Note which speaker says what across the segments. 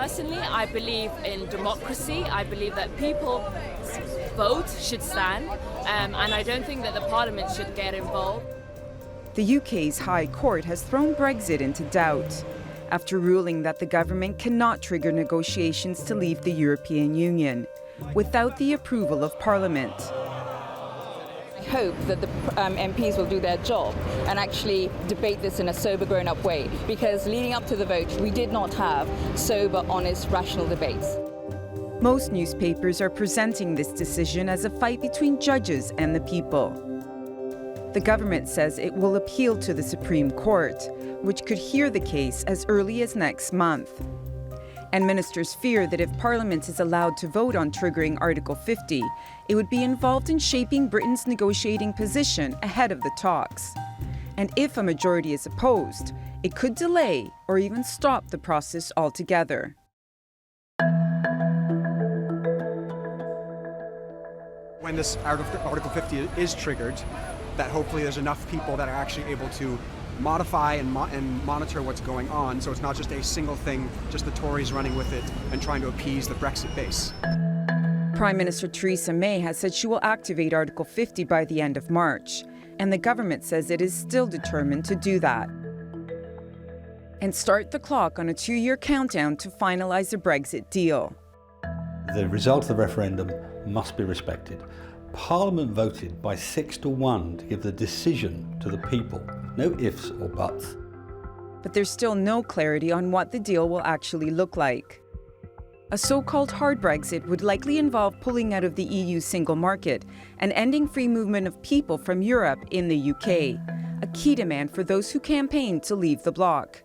Speaker 1: Personally, I believe in democracy. I believe that people's vote should stand, and I don't think that the Parliament should get involved.
Speaker 2: The UK's High Court has thrown Brexit into doubt after ruling that the government cannot trigger negotiations to leave the European Union without the approval of Parliament.
Speaker 3: I hope that the MPs will do their job and actually debate this in a sober, grown-up way, because leading up to the vote, we did not have sober, honest, rational debates.
Speaker 2: Most newspapers are presenting this decision as a fight between judges and the people. The government says it will appeal to the Supreme Court, which could hear the case as early as next month. And ministers fear that if Parliament is allowed to vote on triggering Article 50, it would be involved in shaping Britain's negotiating position ahead of the talks. And if a majority is opposed, it could delay or even stop the process altogether.
Speaker 4: When this Article 50 is triggered, that hopefully there's enough people that are actually able to modify and monitor what's going on, so it's not just a single thing, just the Tories running with it and trying to appease the Brexit base.
Speaker 2: Prime Minister Theresa May has said she will activate Article 50 by the end of March, and the government says it is still determined to do that. And start the clock on a 2-year countdown to finalize a Brexit deal.
Speaker 5: The result of the referendum must be respected. Parliament voted by 6-1 to give the decision to the people. No ifs or buts.
Speaker 2: But there's still no clarity on what the deal will actually look like. A so-called hard Brexit would likely involve pulling out of the EU single market and ending free movement of people from Europe in the UK, a key demand for those who campaigned to leave the bloc.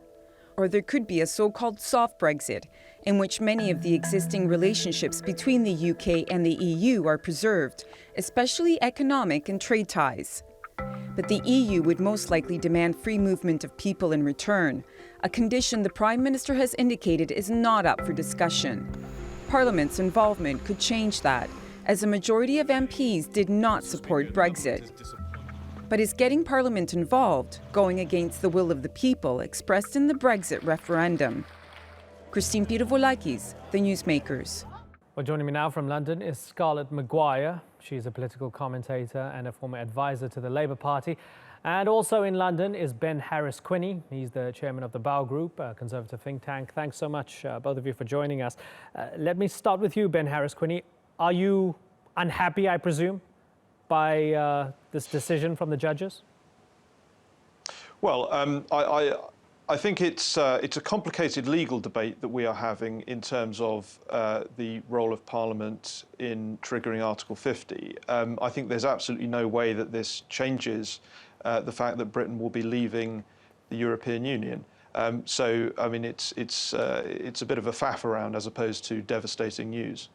Speaker 2: Or there could be a so-called soft Brexit, in which many of the existing relationships between the UK and the EU are preserved, especially economic and trade ties. But the EU would most likely demand free movement of people in return, a condition the Prime Minister has indicated is not up for discussion. Parliament's involvement could change that, as a majority of MPs did not support Brexit. But is getting Parliament involved going against the will of the people expressed in the Brexit referendum? Christine Pirovolakis, The Newsmakers.
Speaker 6: Well, joining me now from London is Scarlett Maguire. She's a political commentator and a former advisor to the Labour Party. And also in London is Ben Harris-Quinney. He's the chairman of the Bow Group, a conservative think tank. Thanks so much, both of you, for joining us. Let me start with you, Ben Harris-Quinney. Are you unhappy, I presume, by this decision from the judges?
Speaker 7: Well, I think it's a complicated legal debate that we are having in terms of the role of Parliament in triggering Article 50. I think there's absolutely no way that this changes the fact that Britain will be leaving the European Union. So, I mean, it's a bit of a faff around as opposed to devastating news.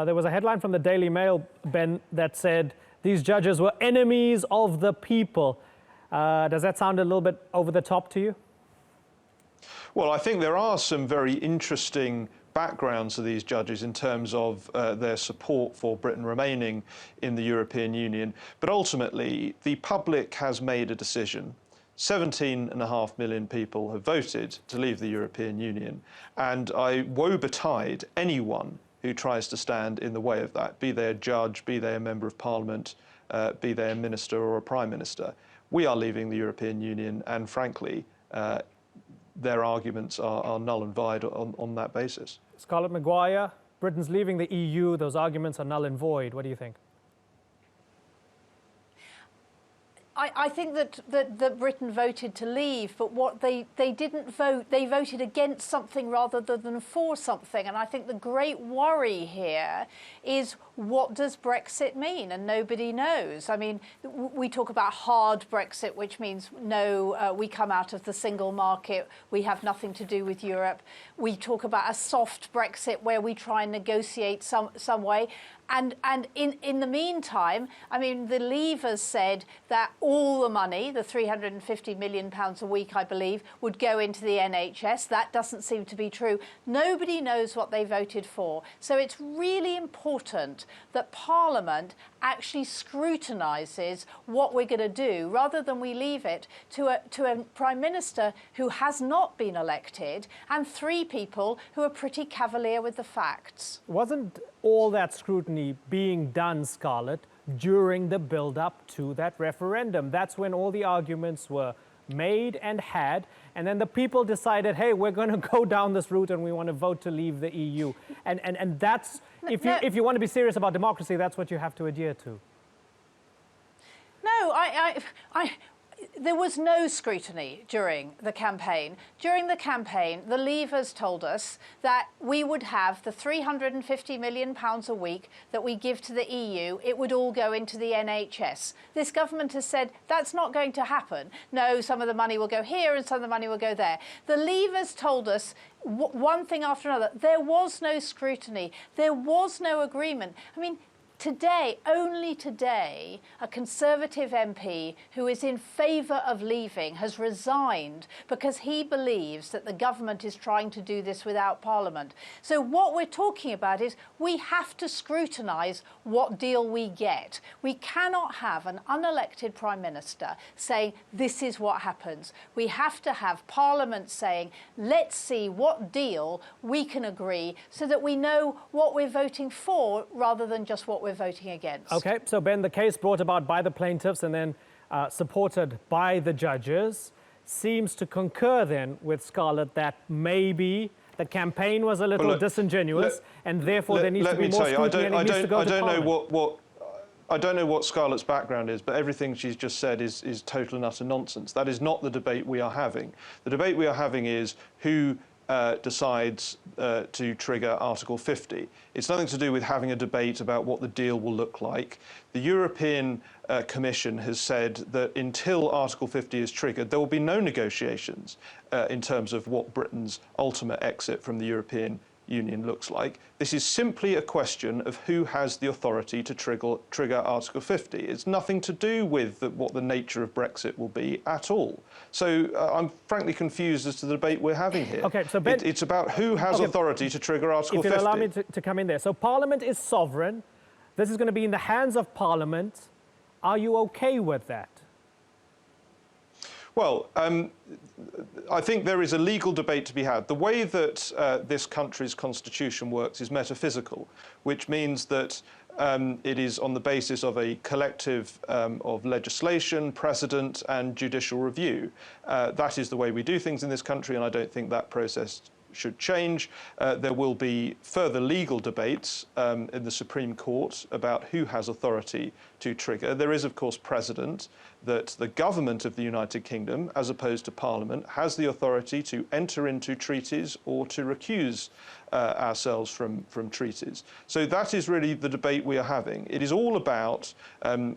Speaker 6: There was a headline from the Daily Mail, Ben, that said these judges were enemies of the people. Does that sound a little bit over the top to you?
Speaker 7: Well, I think there are some very interesting backgrounds to these judges in terms of their support for Britain remaining in the European Union. But ultimately, the public has made a decision. 17.5 million people have voted to leave the European Union. And I woe betide anyone who tries to stand in the way of that, be they a judge, be they a member of Parliament, be they a minister or a prime minister. We are leaving the European Union, and frankly, their arguments are null and void on that basis.
Speaker 6: Scarlett Maguire, Britain's leaving the EU. Those arguments are null and void. What do you think?
Speaker 8: I think that Britain voted to leave, but what they didn't vote, they voted against something rather than for something. And I think the great worry here is, what does Brexit mean? And nobody knows. I mean, we talk about hard Brexit, which means no, we come out of the single market, we have nothing to do with Europe. We talk about a soft Brexit where we try and negotiate some way. And in the meantime, I mean, the Leavers said that all the money, the £350 million a week, I believe, would go into the NHS. That doesn't seem to be true. Nobody knows what they voted for. So it's really important that Parliament actually scrutinises what we're going to do, rather than we leave it to a Prime Minister who has not been elected and 3 people who are pretty cavalier with the facts.
Speaker 6: Wasn't all that scrutiny being done, Scarlett, during the build-up to that referendum? That's when all the arguments were made and had, and then the people decided, hey, we're going to go down this route and we want to vote to leave the EU. And that's, if you want to be serious about democracy, that's what you have to adhere to.
Speaker 8: No, there was no scrutiny during the campaign. During the campaign, the Leavers told us that we would have the £350 million a week that we give to the EU. It would all go into the NHS. This government has said that's not going to happen. No, some of the money will go here and some of the money will go there. The Leavers told us one thing after another. There was no scrutiny. There was no agreement. I mean, today, only today, a Conservative MP who is in favour of leaving has resigned because he believes that the government is trying to do this without Parliament. So what we're talking about is we have to scrutinise what deal we get. We cannot have an unelected Prime Minister saying this is what happens. We have to have Parliament saying let's see what deal we can agree so that we know what we're voting for rather than just what we're voting against.
Speaker 6: Okay, so Ben, the case brought about by the plaintiffs and then supported by the judges seems to concur then with Scarlett that maybe the campaign was a little disingenuous and therefore there needs to be more scrutiny and it needs to go to Parliament.
Speaker 7: I don't know what Scarlett's background is, but everything she's just said is total and utter nonsense. That is not the debate we are having. The debate we are having is who decides to trigger Article 50. It's nothing to do with having a debate about what the deal will look like. The European Commission has said that until Article 50 is triggered, there will be no negotiations in terms of what Britain's ultimate exit from the European Union looks like. This is simply a question of who has the authority to trigger Article 50. It's nothing to do with what the nature of Brexit will be at all. So I'm frankly confused as to the debate we're having here.
Speaker 6: Okay, so Ben,
Speaker 7: it's about who has authority to trigger Article 50.
Speaker 6: If you'll allow me to come in there. So Parliament is sovereign. This is going to be in the hands of Parliament. Are you okay with that?
Speaker 7: Well, I think there is a legal debate to be had. The way that this country's constitution works is metaphysical, which means that it is on the basis of a collective of legislation, precedent and judicial review. That is the way we do things in this country, and I don't think that process should change. There will be further legal debates in the Supreme Court about who has authority to trigger. There is, of course, precedent that the government of the United Kingdom, as opposed to Parliament, has the authority to enter into treaties or to recuse ourselves from treaties. So that is really the debate we are having. It is all about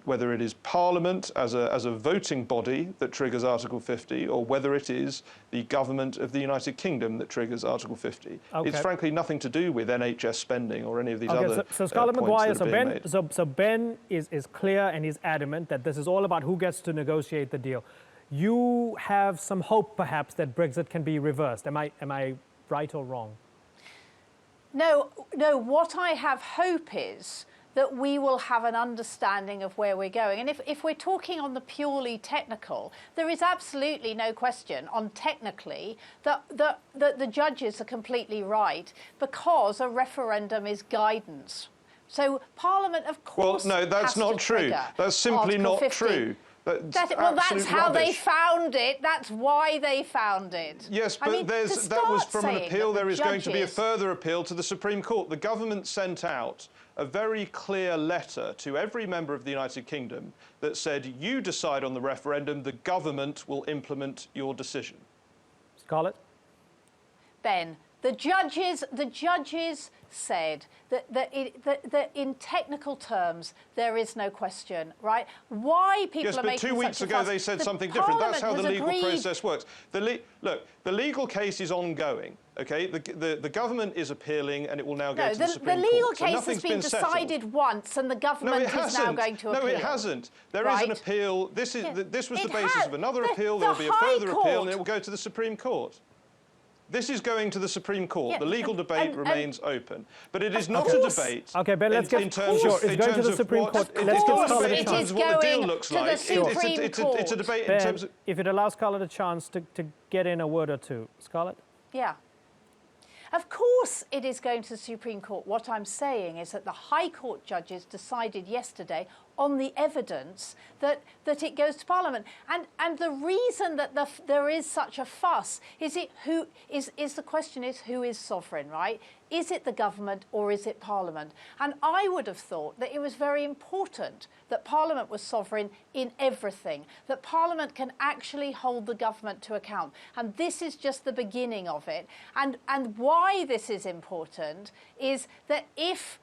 Speaker 7: whether it is Parliament as a voting body that triggers Article 50 or whether it is the government of the United Kingdom that triggers Article 50.
Speaker 6: Okay.
Speaker 7: It's frankly nothing to do with NHS spending or any of these other
Speaker 6: so Scarlett Maguire,
Speaker 7: points
Speaker 6: so Ben is clear and he's adamant that this is all about who gets to negotiate the deal. You have some hope, perhaps, that Brexit can be reversed. Am I right or wrong?
Speaker 8: No, what I have hope is that we will have an understanding of where we're going. And if we're talking on the purely technical, there is absolutely no question on technically that the judges are completely right because a referendum is guidance. So Parliament, of course,
Speaker 7: well, no, that's not true. That's simply not true.
Speaker 8: That's how they found it. That's why they found it.
Speaker 7: Yes, but that was from an appeal. There is going to be a further appeal to the Supreme Court. The government sent out a very clear letter to every member of the United Kingdom that said, you decide on the referendum, the government will implement your decision.
Speaker 6: Scarlett?
Speaker 8: Ben, the judges said that in technical terms there is no question, right? Why people are making such a fuss?
Speaker 7: Yes, but 2 weeks ago they said something different. That's how the legal process works. Look, the legal case is ongoing. Okay, the government is appealing, and it will now go
Speaker 8: No,
Speaker 7: to the Supreme
Speaker 8: the legal
Speaker 7: Court. So
Speaker 8: case has
Speaker 7: nothing's
Speaker 8: been decided
Speaker 7: settled.
Speaker 8: once, and the government is now going to appeal.
Speaker 7: No, it hasn't. There is an appeal. This was the basis of another appeal. There will be a further appeal, and it will go to the Supreme Court. This is going to the Supreme Court.
Speaker 8: Yeah,
Speaker 7: the legal debate remains open. But it is not
Speaker 8: course.
Speaker 7: a debate.
Speaker 6: Okay, Ben, let's get
Speaker 7: sure.
Speaker 6: It's going to the Supreme Court. Let's give Scarlett a chance.
Speaker 8: It is going to the Supreme Court.
Speaker 7: It's a debate
Speaker 6: Ben,
Speaker 7: in terms of...
Speaker 6: if it allows Scarlett a chance to get in a word or two. Scarlett?
Speaker 8: Yeah. Of course it is going to the Supreme Court. What I'm saying is that the High Court judges decided yesterday on the evidence that it goes to Parliament. And the reason that there is such a fuss is the question is who is sovereign, right? Is it the government or is it Parliament? And I would have thought that it was very important that Parliament was sovereign in everything, that Parliament can actually hold the government to account. And this is just the beginning of it. And why this is important is that if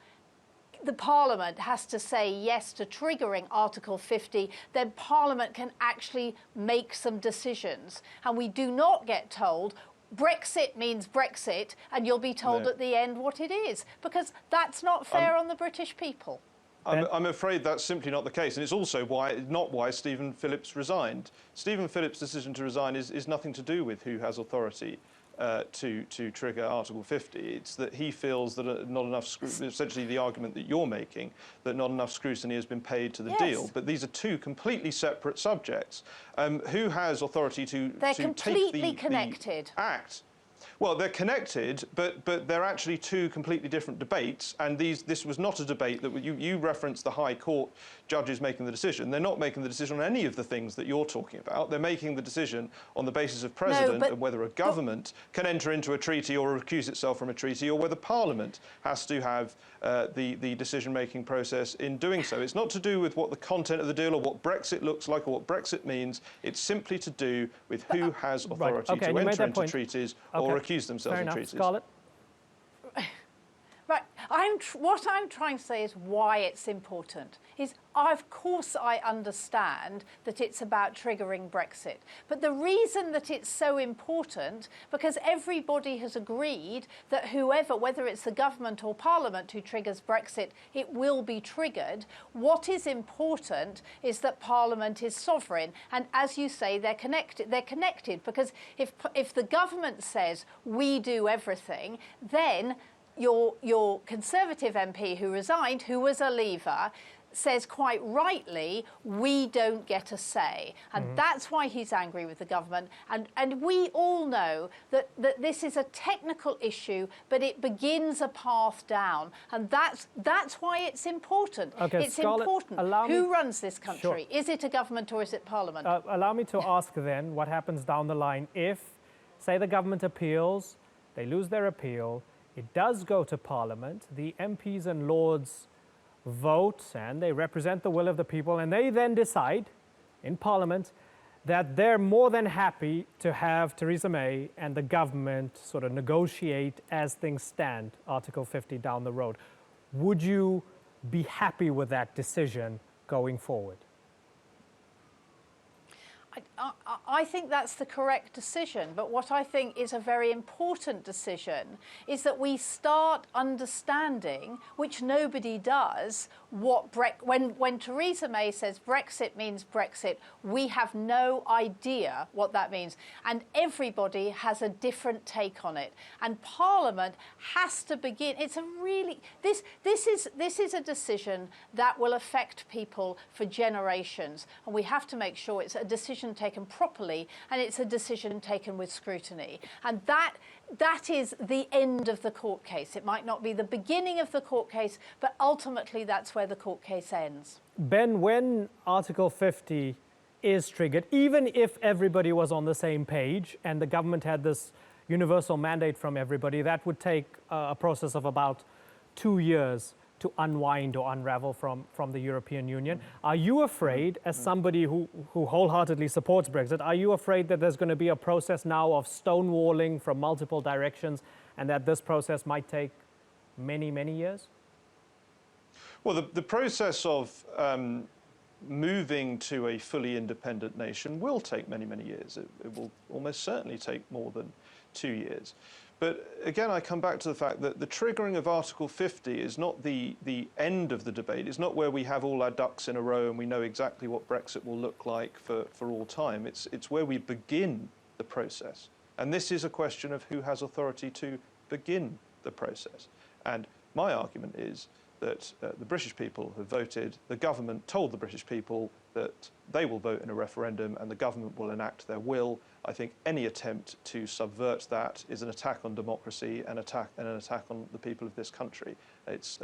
Speaker 8: the Parliament has to say yes to triggering Article 50, then Parliament can actually make some decisions. And we do not get told Brexit means Brexit, and you'll be told at the end what it is, because that's not fair on the British people.
Speaker 7: I'm afraid that's simply not the case, and it's also not why Stephen Phillips resigned. Stephen Phillips' decision to resign is nothing to do with who has authority to trigger Article 50. It's that he feels that not enough scrutiny, essentially the argument that you're making, that not enough scrutiny has been paid to the deal. But these are two completely separate subjects. Who has authority to
Speaker 8: completely
Speaker 7: take the
Speaker 8: connected.
Speaker 7: act? Well, they're connected, but they're actually two completely different debates. And this was not a debate that you referenced the High Court judges making the decision. They're not making the decision on any of the things that you're talking about. They're making the decision on the basis of precedent and whether a government can enter into a treaty or recuse itself from a treaty, or whether Parliament has to have the decision-making process in doing so. It's not to do with what the content of the deal or what Brexit looks like or what Brexit means. It's simply to do with who has authority to enter into treaties or accuse themselves of treaties.
Speaker 6: Scarlett?
Speaker 8: Right. What I'm trying to say is why it's important. Of course I understand that it's about triggering Brexit. But the reason that it's so important, because everybody has agreed that whoever, whether it's the government or Parliament who triggers Brexit, it will be triggered. What is important is that Parliament is sovereign. And as you say, they're connected. They're connected because if the government says we do everything, then your Conservative MP who resigned, who was a Leaver, says quite rightly, we don't get a say. And that's why he's angry with the government. And we all know that this is a technical issue, but it begins a path down. And that's why it's important.
Speaker 6: Okay,
Speaker 8: it's
Speaker 6: Scarlett,
Speaker 8: important. Who runs this country? Sure. Is it a government or is it Parliament?
Speaker 6: Allow me to ask then what happens down the line if, say, the government appeals, they lose their appeal, it does go to Parliament, the MPs and Lords vote and they represent the will of the people, and they then decide in Parliament that they're more than happy to have Theresa May and the government sort of negotiate as things stand, Article 50 down the road. Would you be happy with that decision going forward?
Speaker 8: I think that's the correct decision, but what I think is a very important decision is that we start understanding, which nobody does, when Theresa May says Brexit means Brexit, we have no idea what that means, and everybody has a different take on it, and Parliament has to begin. It's a really this is a decision that will affect people for generations, and we have to make sure it's a decision taken properly and it's a decision taken with scrutiny. And that is the end of the court case. It might not be the beginning of the court case, but ultimately that's where the court case ends.
Speaker 6: Ben, when Article 50 is triggered, even if everybody was on the same page and the government had this universal mandate from everybody, that would take a process of about 2 years to unwind or unravel from the European Union. Are you afraid, as somebody who wholeheartedly supports Brexit, are you afraid that there's going to be a process now of stonewalling from multiple directions and that this process might take many, many years?
Speaker 7: Well, the process of moving to a fully independent nation will take many, many years. It will almost certainly take more than 2 years. But again, I come back to the fact that the triggering of Article 50 is not the end of the debate. It's not where we have all our ducks in a row and we know exactly what Brexit will look like for all time. It's where we begin the process. And this is a question of who has authority to begin the process. And my argument is that the British people have voted, the government told the British people that they will vote in a referendum and the government will enact their will. I think any attempt to subvert that is an attack on democracy and an attack on the people of this country. It's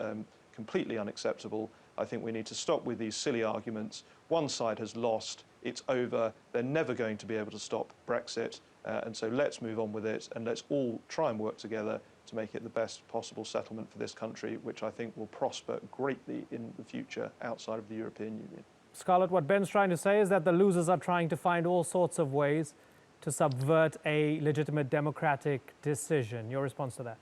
Speaker 7: completely unacceptable. I think we need to stop with these silly arguments. One side has lost, it's over, they're never going to be able to stop Brexit, and so let's move on with it and let's all try and work together to make it the best possible settlement for this country, which I think will prosper greatly in the future outside of the European Union.
Speaker 6: Scarlett, what Ben's trying to say is that the losers are trying to find all sorts of ways to subvert a legitimate democratic decision. Your response to that?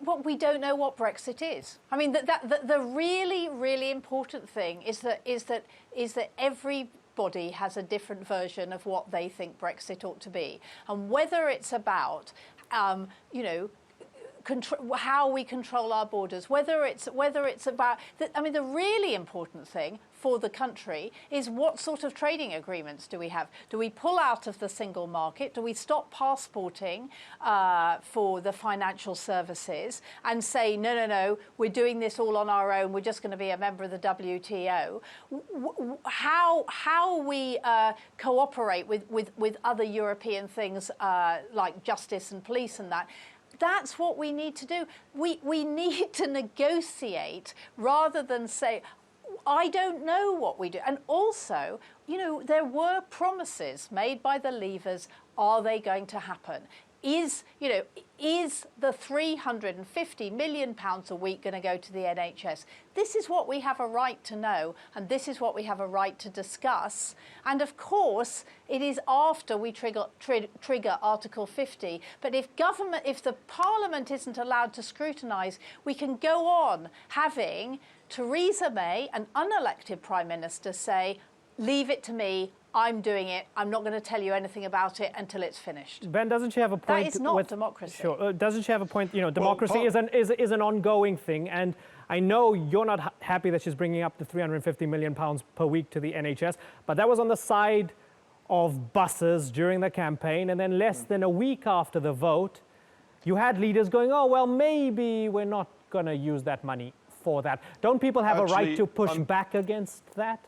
Speaker 8: Well, we don't know what Brexit is. I mean, the really, really important thing is that everybody has a different version of what they think Brexit ought to be, and whether it's about, how we control our borders, whether it's about. I mean, the really important thing for the country is what sort of trading agreements do we have? Do we pull out of the single market? Do we stop passporting for the financial services and say, no, we're doing this all on our own, we're just going to be a member of the WTO? How we cooperate with other European things like justice and police and that. That's what we need to do. We need to negotiate rather than say, I don't know what we do. And also, there were promises made by the Leavers. Are they going to happen? Is the £350 million a week going to go to the NHS? This is what we have a right to know, and this is what we have a right to discuss. And of course, it is after we trigger Article 50. But if the Parliament isn't allowed to scrutinise, we can go on having Theresa May, an unelected Prime Minister, say, leave it to me, I'm doing it, I'm not going to tell you anything about it until it's finished.
Speaker 6: Ben, doesn't she have a point?
Speaker 8: That is not democracy.
Speaker 6: Sure. Doesn't she have a point? Democracy is an ongoing thing, and I know you're not happy that she's bringing up the £350 million per week to the NHS, but that was on the side of buses during the campaign, and then less than a week after the vote, you had leaders going, oh, well, maybe we're not going to use that money for that. Don't people have a right to push back against that?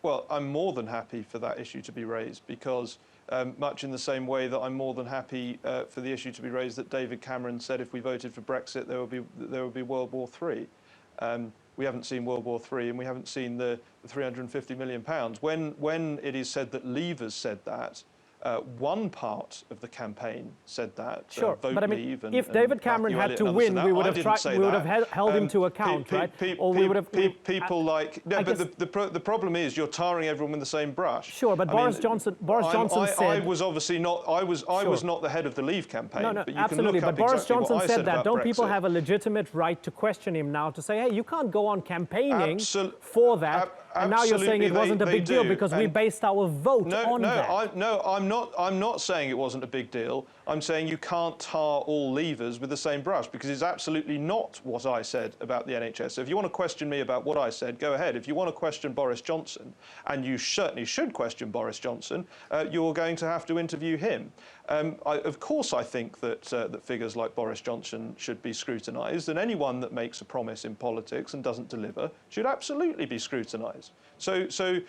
Speaker 7: Well, I'm more than happy for that issue to be raised because much in the same way that I'm more than happy for the issue to be raised that David Cameron said if we voted for Brexit, there would be World War III. We haven't seen World War III and we haven't seen the £350 million. When it is said that Leavers said that, one part of the campaign said that.
Speaker 6: Sure,
Speaker 7: vote
Speaker 6: but I mean,
Speaker 7: leave
Speaker 6: if David Cameron had to win, we would have held him to account, right? Or we would have
Speaker 7: people like. No, but the problem is you're tarring everyone with the same brush.
Speaker 6: Sure, but Boris Johnson said.
Speaker 7: I was obviously not. I was not the head of the Leave campaign.
Speaker 6: No,
Speaker 7: but you
Speaker 6: absolutely.
Speaker 7: Can look
Speaker 6: but
Speaker 7: up
Speaker 6: Boris
Speaker 7: exactly
Speaker 6: Johnson said that. Don't
Speaker 7: Brexit.
Speaker 6: people have a legitimate right to question him now to say, hey, you can't go on campaigning for that? And now you're saying it wasn't a big deal because we based our vote on that.
Speaker 7: I'm not saying it wasn't a big deal. I'm saying you can't tar all Leavers with the same brush because it's absolutely not what I said about the NHS. So if you want to question me about what I said, go ahead. If you want to question Boris Johnson, and you certainly should question Boris Johnson, you're going to have to interview him. Of course, I think that figures like Boris Johnson should be scrutinised, and anyone that makes a promise in politics and doesn't deliver should absolutely be scrutinised. So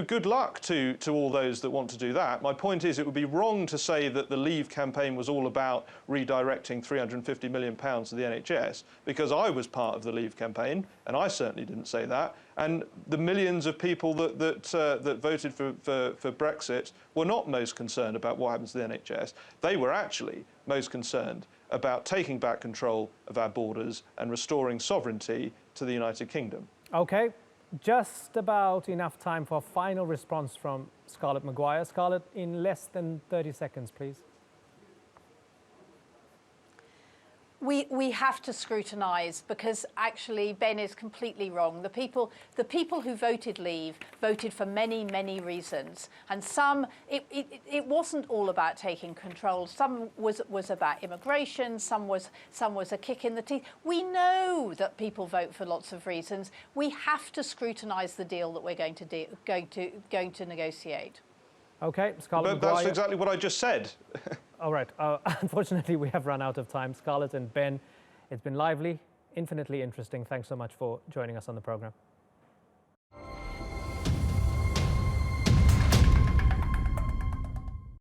Speaker 7: good luck to all those that want to do that. My point is, it would be wrong to say that the Leave campaign was all about redirecting £350 million to the NHS, because I was part of the Leave campaign, and I certainly didn't say that. And the millions of people that voted for Brexit were not most concerned about what happens to the NHS. They were actually most concerned about taking back control of our borders and restoring sovereignty to the United Kingdom.
Speaker 6: Okay, just about enough time for a final response from Scarlett Maguire. Scarlett, in less than 30 seconds, please.
Speaker 8: we have to scrutinise, because actually Ben is completely wrong. The people who voted leave voted for many reasons, and some it wasn't all about taking control. Some was about immigration. Some was a kick in the teeth. We know that people vote for lots of reasons. We have to scrutinise the deal that we're going to negotiate.
Speaker 6: Okay, Scarlett
Speaker 7: But
Speaker 6: Maguire.
Speaker 7: that's exactly what I just said.
Speaker 6: All right. Unfortunately, we have run out of time. Scarlett and Ben, it's been lively, infinitely interesting. Thanks so much for joining us on the program.